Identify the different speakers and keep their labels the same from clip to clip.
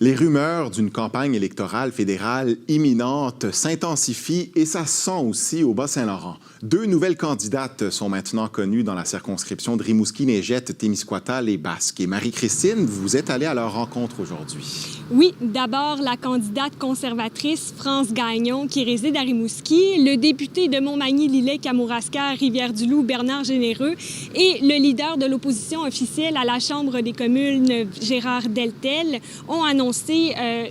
Speaker 1: Les rumeurs d'une campagne électorale fédérale imminente s'intensifient et ça se sent aussi au Bas-Saint-Laurent. Deux nouvelles candidates sont maintenant connues dans la circonscription de Rimouski-Neigette, Témiscouata, les Basques. Et Marie-Christine, vous êtes allée à leur rencontre aujourd'hui.
Speaker 2: Oui, d'abord la candidate conservatrice France Gagnon qui réside à Rimouski, le député de Montmagny-Lillet-Kamouraska, Rivière-du-Loup, Bernard Généreux et le leader de l'opposition officielle à la Chambre des communes, Gérard Deltel, ont annoncé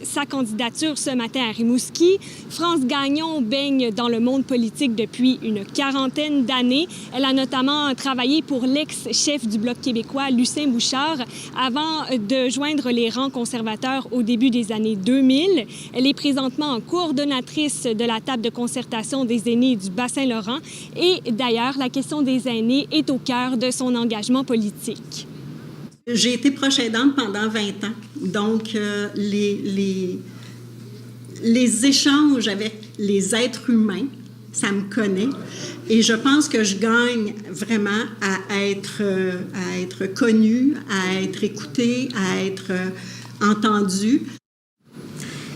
Speaker 2: sa candidature ce matin à Rimouski. France Gagnon baigne dans le monde politique depuis une quarantaine d'années. Elle a notamment travaillé pour l'ex-chef du Bloc québécois, Lucien Bouchard, avant de joindre les rangs conservateurs au début des années 2000. Elle est présentement coordonnatrice de la table de concertation des aînés du Bas-Saint-Laurent et d'ailleurs, la question des aînés est au cœur de son engagement politique.
Speaker 3: J'ai été proche aidante pendant 20 ans. Donc, les échanges avec les êtres humains, ça me connaît. Et je pense que je gagne vraiment à être connue, à être écoutée, à être entendue.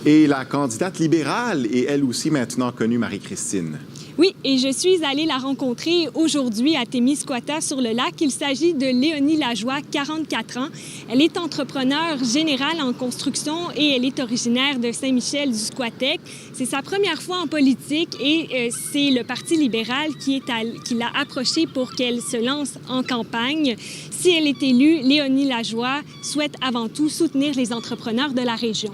Speaker 1: Et la candidate libérale est elle aussi maintenant connue, Marie-Christine.
Speaker 2: Oui, et je suis allée la rencontrer aujourd'hui à Témiscouata sur le lac. Il s'agit de Léonie Lajoie, 44 ans. Elle est entrepreneure générale en construction et elle est originaire de Saint-Michel-du-Squatec. C'est sa première fois en politique et c'est le Parti libéral qui l'a approchée pour qu'elle se lance en campagne. Si elle est élue, Léonie Lajoie souhaite avant tout soutenir les entrepreneurs de la région.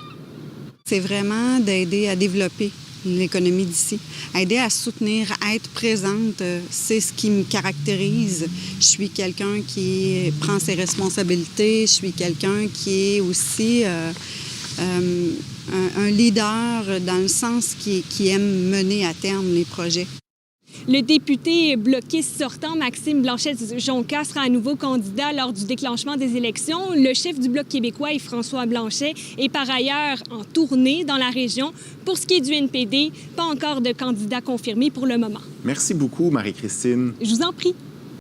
Speaker 4: C'est vraiment d'aider à développer l'économie d'ici, aider à soutenir, à être présente, c'est ce qui me caractérise. Je suis quelqu'un qui prend ses responsabilités, je suis quelqu'un qui est aussi un leader dans le sens qui aime mener à terme les projets.
Speaker 2: Le député bloquiste sortant, Maxime Blanchet-Jonca, sera à nouveau candidat lors du déclenchement des élections. Le chef du Bloc québécois, Yves-François Blanchet, est par ailleurs en tournée dans la région. Pour ce qui est du NPD, pas encore de candidat confirmé pour le moment.
Speaker 1: Merci beaucoup, Marie-Christine.
Speaker 2: Je vous en prie.